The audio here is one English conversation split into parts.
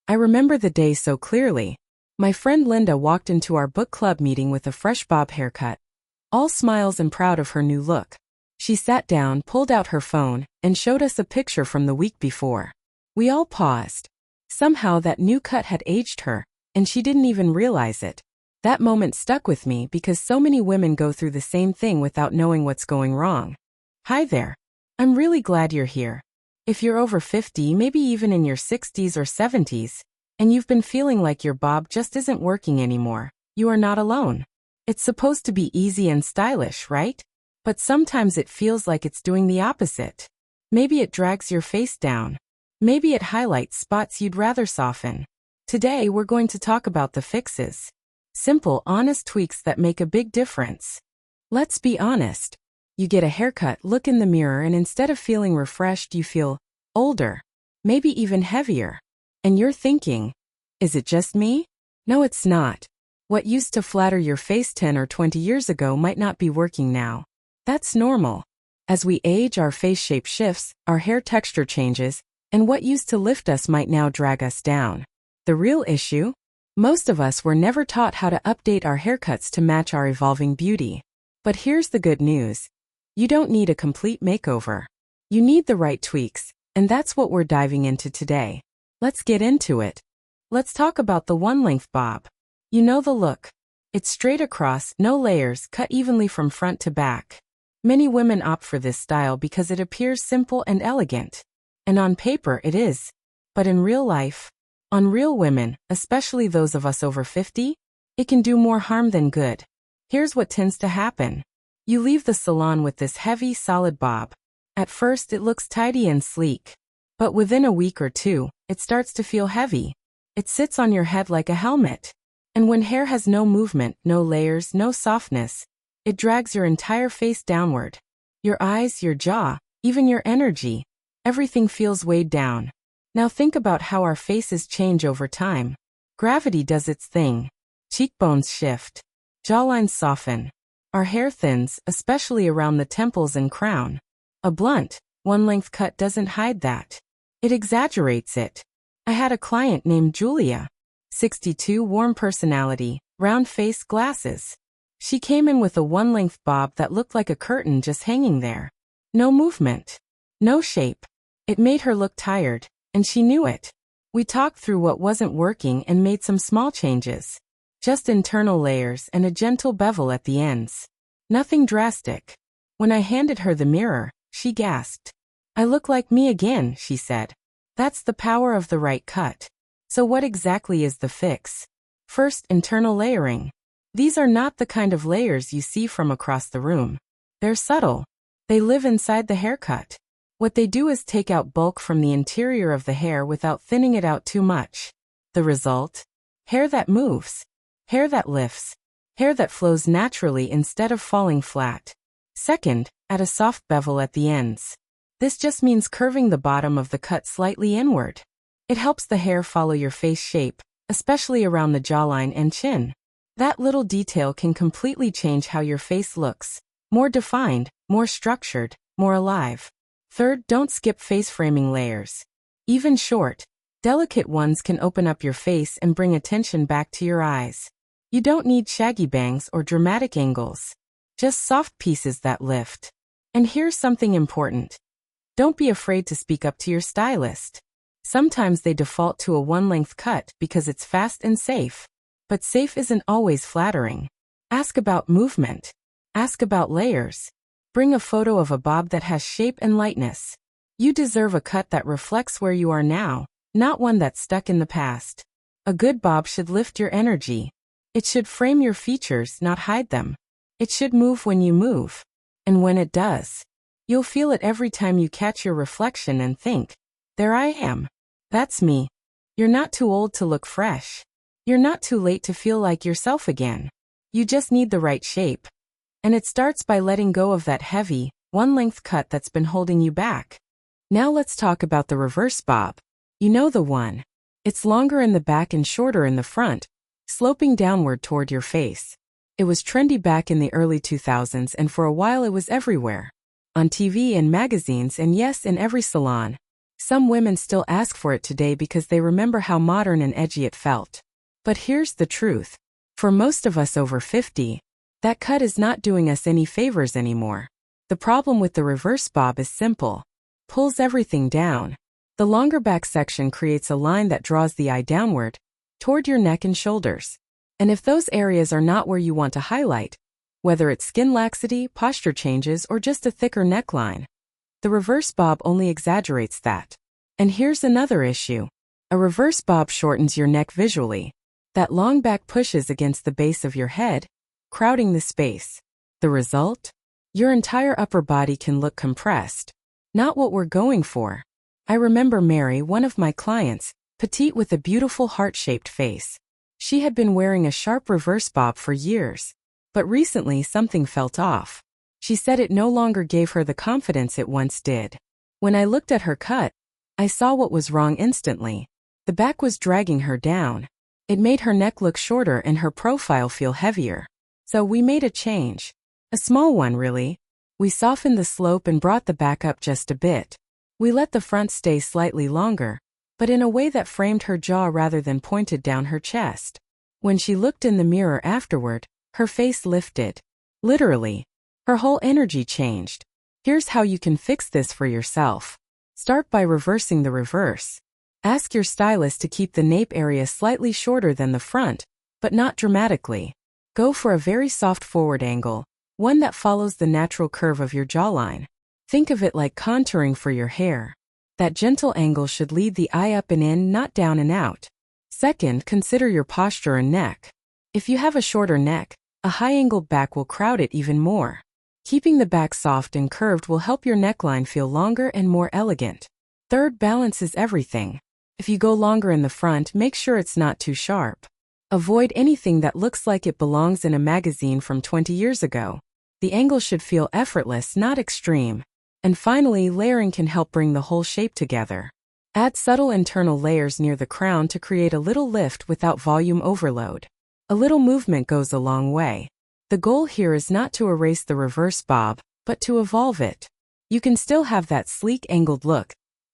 I remember the day so clearly. My friend Linda walked into our book club meeting with a fresh bob haircut, all smiles and proud of her new look. She sat down, pulled out her phone, and showed us a picture from the week before. We all paused. Somehow that new cut had aged her, and she didn't even realize it. That moment stuck with me because so many women go through the same thing without knowing what's going wrong. Hi there. I'm really glad you're here. If you're over 50, maybe even in your 60s or 70s, and you've been feeling like your bob just isn't working anymore, you are not alone. It's supposed to be easy and stylish, right? But sometimes it feels like it's doing the opposite. Maybe it drags your face down. Maybe it highlights spots you'd rather soften. Today we're going to talk about the fixes. Simple, honest tweaks that make a big difference. Let's be honest. You get a haircut, look in the mirror, and instead of feeling refreshed, you feel older, maybe even heavier. And you're thinking, is it just me? No, it's not. What used to flatter your face 10 or 20 years ago might not be working now. That's normal. As we age, our face shape shifts, our hair texture changes, and what used to lift us might now drag us down. The real issue? Most of us were never taught how to update our haircuts to match our evolving beauty. But here's the good news. You don't need a complete makeover. You need the right tweaks, and that's what we're diving into today. Let's get into it. Let's talk about the one-length bob. You know the look. It's straight across, no layers, cut evenly from front to back. Many women opt for this style because it appears simple and elegant. And on paper it is. But in real life, on real women, especially those of us over 50, it can do more harm than good. Here's what tends to happen. You leave the salon with this heavy, solid bob. At first it looks tidy and sleek. But within a week or two, it starts to feel heavy. It sits on your head like a helmet. And when hair has no movement, no layers, no softness, it drags your entire face downward. Your eyes, your jaw, even your energy. Everything feels weighed down. Now think about how our faces change over time. Gravity does its thing. Cheekbones shift. Jawlines soften. Our hair thins, especially around the temples and crown. A blunt, one-length cut doesn't hide that. It exaggerates it. I had a client named Julia. 62, warm personality, round face, glasses. She came in with a one-length bob that looked like a curtain just hanging there. No movement. No shape. It made her look tired, and she knew it. We talked through what wasn't working and made some small changes. Just internal layers and a gentle bevel at the ends. Nothing drastic. When I handed her the mirror, she gasped. I look like me again, she said. That's the power of the right cut. So what exactly is the fix? First, internal layering. These are not the kind of layers you see from across the room. They're subtle. They live inside the haircut. What they do is take out bulk from the interior of the hair without thinning it out too much. The result? Hair that moves. Hair that lifts. Hair that flows naturally instead of falling flat. Second, add a soft bevel at the ends. This just means curving the bottom of the cut slightly inward. It helps the hair follow your face shape, especially around the jawline and chin. That little detail can completely change how your face looks. More defined, more structured, more alive. Third, don't skip face framing layers. Even short, delicate ones can open up your face and bring attention back to your eyes. You don't need shaggy bangs or dramatic angles. Just soft pieces that lift. And here's something important. Don't be afraid to speak up to your stylist. Sometimes they default to a one-length cut because it's fast and safe. But safe isn't always flattering. Ask about movement. Ask about layers. Bring a photo of a bob that has shape and lightness. You deserve a cut that reflects where you are now, not one that's stuck in the past. A good bob should lift your energy. It should frame your features, not hide them. It should move when you move. And when it does, you'll feel it every time you catch your reflection and think, there I am. That's me. You're not too old to look fresh. You're not too late to feel like yourself again. You just need the right shape. And it starts by letting go of that heavy, one-length cut that's been holding you back. Now let's talk about the reverse bob. You know the one. It's longer in the back and shorter in the front, sloping downward toward your face. It was trendy back in the early 2000s, and for a while it was everywhere. On TV and magazines, and yes, in every salon. Some women still ask for it today because they remember how modern and edgy it felt. But here's the truth. For most of us over 50, that cut is not doing us any favors anymore. The problem with the reverse bob is simple. Pulls everything down. The longer back section creates a line that draws the eye downward, toward your neck and shoulders. And if those areas are not where you want to highlight, whether it's skin laxity, posture changes, or just a thicker neckline, the reverse bob only exaggerates that. And here's another issue. A reverse bob shortens your neck visually. That long back pushes against the base of your head, crowding the space. The result? Your entire upper body can look compressed. Not what we're going for. I remember Mary, one of my clients, petite with a beautiful heart-shaped face. She had been wearing a sharp reverse bob for years. But recently something felt off. She said it no longer gave her the confidence it once did. When I looked at her cut, I saw what was wrong instantly. The back was dragging her down. It made her neck look shorter and her profile feel heavier. So we made a change. A small one, really. We softened the slope and brought the back up just a bit. We let the front stay slightly longer, but in a way that framed her jaw rather than pointed down her chest. When she looked in the mirror afterward, her face lifted. Literally. Her whole energy changed. Here's how you can fix this for yourself. Start by reversing the reverse. Ask your stylist to keep the nape area slightly shorter than the front, but not dramatically. Go for a very soft forward angle, one that follows the natural curve of your jawline. Think of it like contouring for your hair. That gentle angle should lead the eye up and in, not down and out. Second, consider your posture and neck. If you have a shorter neck, a high-angled back will crowd it even more. Keeping the back soft and curved will help your neckline feel longer and more elegant. Third, balance is everything. If you go longer in the front, make sure it's not too sharp. Avoid anything that looks like it belongs in a magazine from 20 years ago. The angle should feel effortless, not extreme. And finally, layering can help bring the whole shape together. Add subtle internal layers near the crown to create a little lift without volume overload. A little movement goes a long way. The goal here is not to erase the reverse bob, but to evolve it. You can still have that sleek angled look,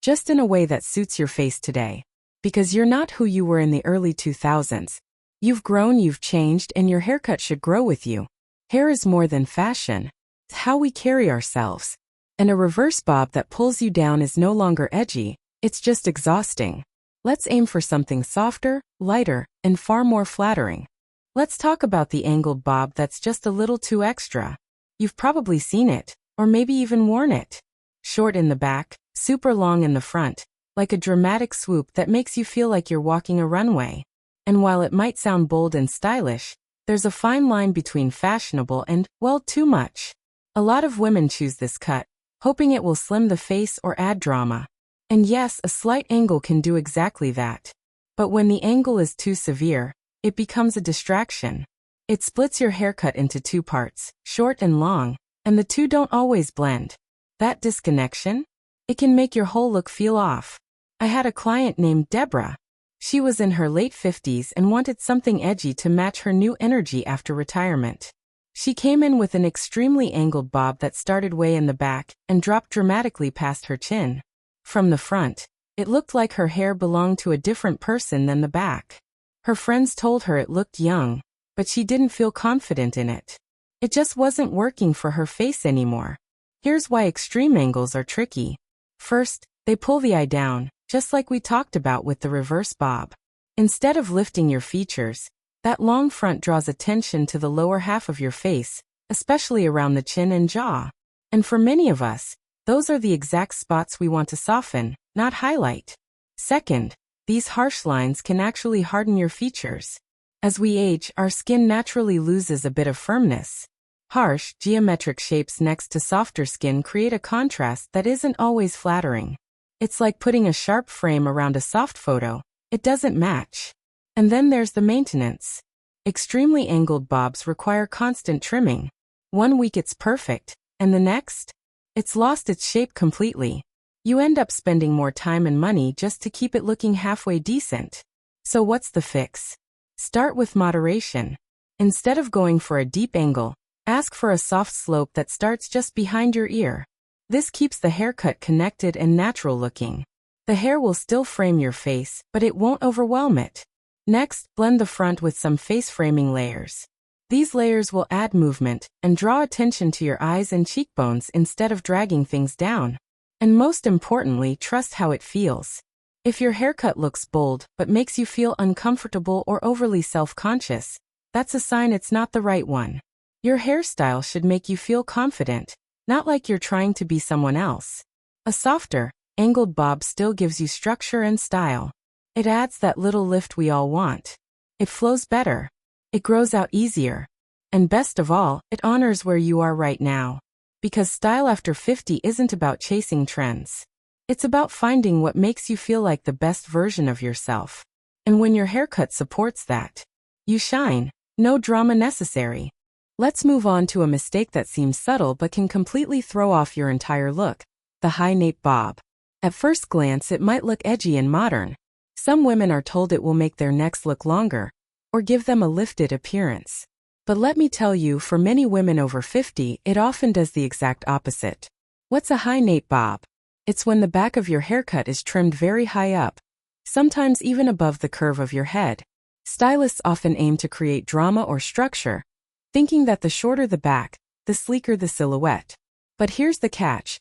just in a way that suits your face today. Because you're not who you were in the early 2000s. You've grown, you've changed, and your haircut should grow with you. Hair is more than fashion. It's how we carry ourselves. And a reverse bob that pulls you down is no longer edgy, it's just exhausting. Let's aim for something softer, lighter, and far more flattering. Let's talk about the angled bob that's just a little too extra. You've probably seen it, or maybe even worn it. Short in the back, super long in the front, like a dramatic swoop that makes you feel like you're walking a runway. And while it might sound bold and stylish, there's a fine line between fashionable and, well, too much. A lot of women choose this cut, hoping it will slim the face or add drama. And yes, a slight angle can do exactly that. But when the angle is too severe, it becomes a distraction. It splits your haircut into two parts, short and long, and the two don't always blend. That disconnection? It can make your whole look feel off. I had a client named Deborah. She was in her late 50s and wanted something edgy to match her new energy after retirement. She came in with an extremely angled bob that started way in the back and dropped dramatically past her chin. From the front, it looked like her hair belonged to a different person than the back. Her friends told her it looked young, but she didn't feel confident in it. It just wasn't working for her face anymore. Here's why extreme angles are tricky. First, they pull the eye down, just like we talked about with the reverse bob. Instead of lifting your features, that long front draws attention to the lower half of your face, especially around the chin and jaw. And for many of us, those are the exact spots we want to soften, not highlight. Second, these harsh lines can actually harden your features. As we age, our skin naturally loses a bit of firmness. Harsh, geometric shapes next to softer skin create a contrast that isn't always flattering. It's like putting a sharp frame around a soft photo. It doesn't match. And then there's the maintenance. Extremely angled bobs require constant trimming. One week it's perfect, and the next? It's lost its shape completely. You end up spending more time and money just to keep it looking halfway decent. So what's the fix? Start with moderation. Instead of going for a deep angle, ask for a soft slope that starts just behind your ear. This keeps the haircut connected and natural looking. The hair will still frame your face, but it won't overwhelm it. Next, blend the front with some face framing layers. These layers will add movement and draw attention to your eyes and cheekbones instead of dragging things down. And most importantly, trust how it feels. If your haircut looks bold but makes you feel uncomfortable or overly self-conscious, that's a sign it's not the right one. Your hairstyle should make you feel confident, not like you're trying to be someone else. A softer, angled bob still gives you structure and style. It adds that little lift we all want. It flows better. It grows out easier. And best of all, it honors where you are right now. Because style after 50 isn't about chasing trends. It's about finding what makes you feel like the best version of yourself. And when your haircut supports that, you shine. No drama necessary. Let's move on to a mistake that seems subtle but can completely throw off your entire look: the high nape bob. At first glance, it might look edgy and modern. Some women are told it will make their necks look longer, or give them a lifted appearance. But let me tell you, for many women over 50, it often does the exact opposite. What's a high nape bob? It's when the back of your haircut is trimmed very high up, sometimes even above the curve of your head. Stylists often aim to create drama or structure, thinking that the shorter the back, the sleeker the silhouette. But here's the catch.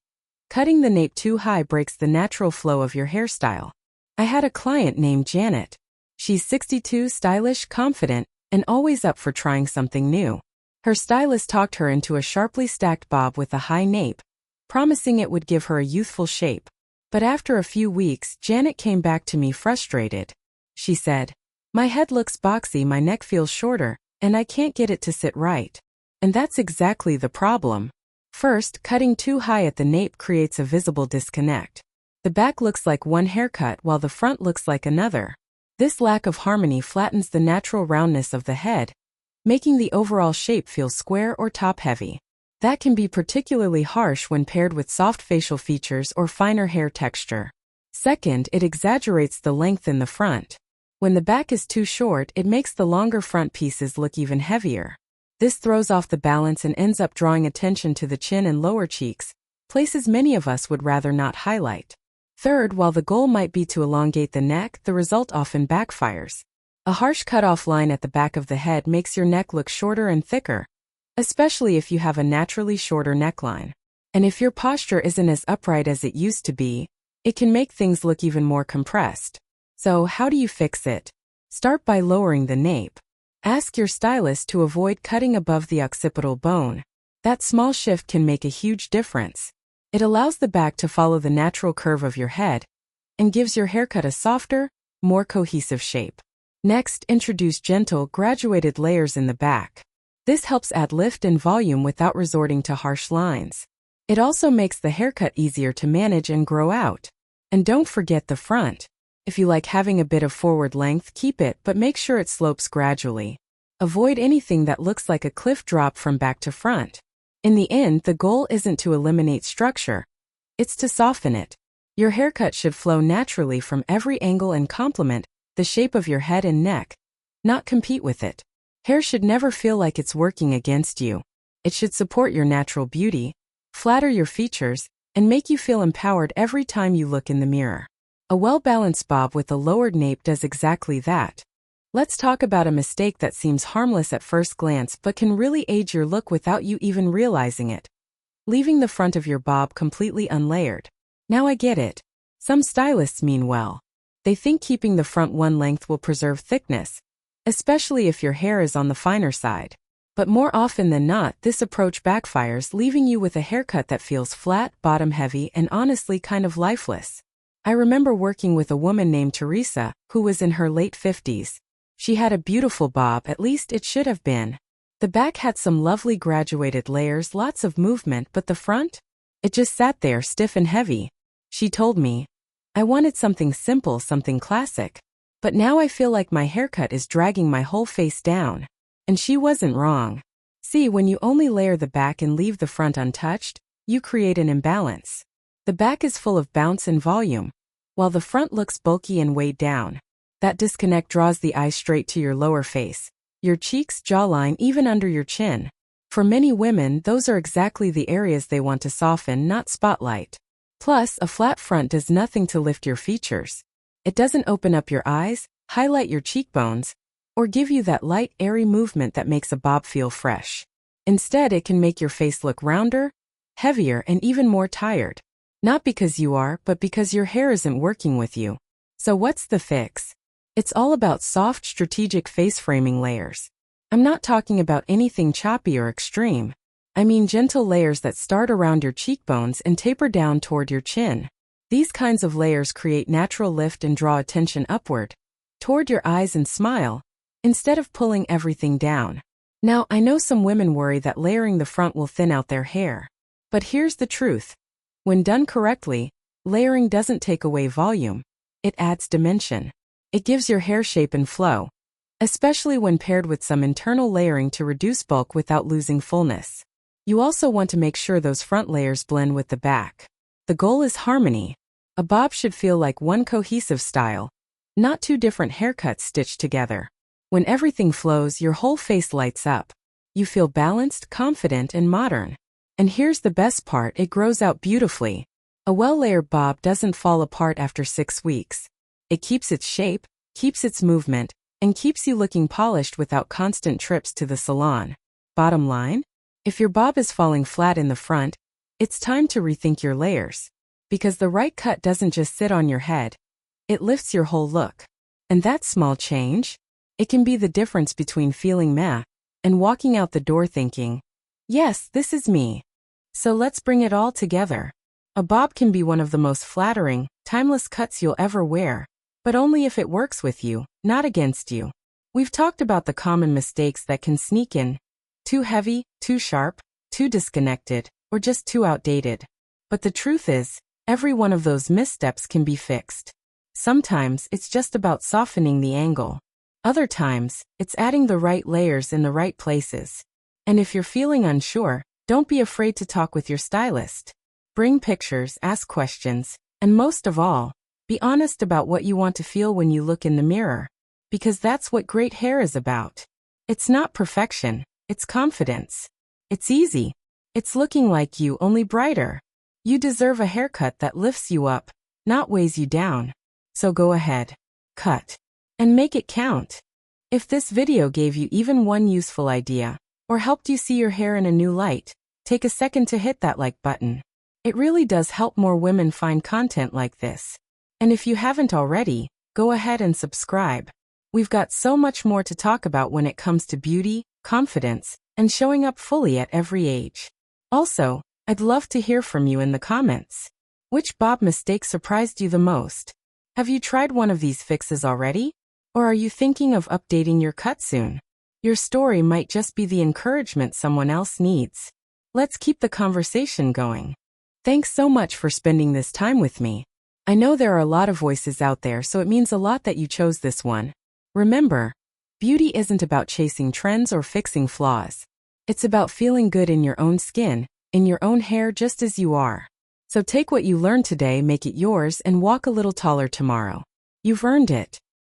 Cutting the nape too high breaks the natural flow of your hairstyle. I had a client named Janet. She's 62, stylish, confident, and always up for trying something new. Her stylist talked her into a sharply stacked bob with a high nape, promising it would give her a youthful shape. But after a few weeks, Janet came back to me frustrated. She said, "My head looks boxy, my neck feels shorter, and I can't get it to sit right." And that's exactly the problem. First, cutting too high at the nape creates a visible disconnect. The back looks like one haircut while the front looks like another. This lack of harmony flattens the natural roundness of the head, making the overall shape feel square or top-heavy. That can be particularly harsh when paired with soft facial features or finer hair texture. Second, it exaggerates the length in the front. When the back is too short, it makes the longer front pieces look even heavier. This throws off the balance and ends up drawing attention to the chin and lower cheeks, places many of us would rather not highlight. Third, while the goal might be to elongate the neck, the result often backfires. A harsh cutoff line at the back of the head makes your neck look shorter and thicker, especially if you have a naturally shorter neckline. And if your posture isn't as upright as it used to be, it can make things look even more compressed. So, how do you fix it? Start by lowering the nape. Ask your stylist to avoid cutting above the occipital bone. That small shift can make a huge difference. It allows the back to follow the natural curve of your head and gives your haircut a softer, more cohesive shape. Next, introduce gentle, graduated layers in the back. This helps add lift and volume without resorting to harsh lines. It also makes the haircut easier to manage and grow out. And don't forget the front. If you like having a bit of forward length, keep it, but make sure it slopes gradually. Avoid anything that looks like a cliff drop from back to front. In the end, the goal isn't to eliminate structure. It's to soften it. Your haircut should flow naturally from every angle and complement the shape of your head and neck, not compete with it. Hair should never feel like it's working against you. It should support your natural beauty, flatter your features, and make you feel empowered every time you look in the mirror. A well-balanced bob with a lowered nape does exactly that. Let's talk about a mistake that seems harmless at first glance but can really age your look without you even realizing it. Leaving the front of your bob completely unlayered. Now I get it. Some stylists mean well. They think keeping the front one length will preserve thickness, especially if your hair is on the finer side. But more often than not, this approach backfires, leaving you with a haircut that feels flat, bottom-heavy, and honestly kind of lifeless. I remember working with a woman named Teresa, who was in her late 50s. She had a beautiful bob, at least it should have been. The back had some lovely graduated layers, lots of movement, but the front? It just sat there stiff and heavy. She told me, "I wanted something simple, something classic. But now I feel like my haircut is dragging my whole face down." And she wasn't wrong. See, when you only layer the back and leave the front untouched, you create an imbalance. The back is full of bounce and volume, while the front looks bulky and weighed down. That disconnect draws the eye straight to your lower face, your cheeks, jawline, even under your chin. For many women, those are exactly the areas they want to soften, not spotlight. Plus, a flat front does nothing to lift your features. It doesn't open up your eyes, highlight your cheekbones, or give you that light, airy movement that makes a bob feel fresh. Instead, it can make your face look rounder, heavier, and even more tired. Not because you are, but because your hair isn't working with you. So what's the fix? It's all about soft, strategic face framing layers. I'm not talking about anything choppy or extreme. I mean gentle layers that start around your cheekbones and taper down toward your chin. These kinds of layers create natural lift and draw attention upward, toward your eyes and smile, instead of pulling everything down. Now, I know some women worry that layering the front will thin out their hair. But here's the truth. When done correctly, layering doesn't take away volume. It adds dimension. It gives your hair shape and flow, especially when paired with some internal layering to reduce bulk without losing fullness. You also want to make sure those front layers blend with the back. The goal is harmony. A bob should feel like one cohesive style, not two different haircuts stitched together. When everything flows, your whole face lights up. You feel balanced, confident, and modern. And here's the best part, it grows out beautifully. A well-layered bob doesn't fall apart after 6 weeks. It keeps its shape, keeps its movement, and keeps you looking polished without constant trips to the salon. Bottom line? If your bob is falling flat in the front, it's time to rethink your layers. Because the right cut doesn't just sit on your head, it lifts your whole look. And that small change? It can be the difference between feeling meh and walking out the door thinking, yes, this is me. So let's bring it all together. A bob can be one of the most flattering, timeless cuts you'll ever wear, but only if it works with you, not against you. We've talked about the common mistakes that can sneak in. Too heavy, too sharp, too disconnected, or just too outdated. But the truth is, every one of those missteps can be fixed. Sometimes it's just about softening the angle. Other times, it's adding the right layers in the right places. And if you're feeling unsure, don't be afraid to talk with your stylist. Bring pictures, ask questions, and most of all, be honest about what you want to feel when you look in the mirror. Because that's what great hair is about. It's not perfection, it's confidence. It's easy. It's looking like you, only brighter. You deserve a haircut that lifts you up, not weighs you down. So go ahead, cut, and make it count. If this video gave you even one useful idea, or helped you see your hair in a new light, take a second to hit that like button. It really does help more women find content like this. And if you haven't already, go ahead and subscribe. We've got so much more to talk about when it comes to beauty, confidence, and showing up fully at every age. Also, I'd love to hear from you in the comments. Which bob mistake surprised you the most? Have you tried one of these fixes already? Or are you thinking of updating your cut soon? Your story might just be the encouragement someone else needs. Let's keep the conversation going. Thanks so much for spending this time with me. I know there are a lot of voices out there, so it means a lot that you chose this one. Remember, beauty isn't about chasing trends or fixing flaws. It's about feeling good in your own skin, in your own hair, just as you are. So take what you learned today, make it yours, and walk a little taller tomorrow. You've earned it.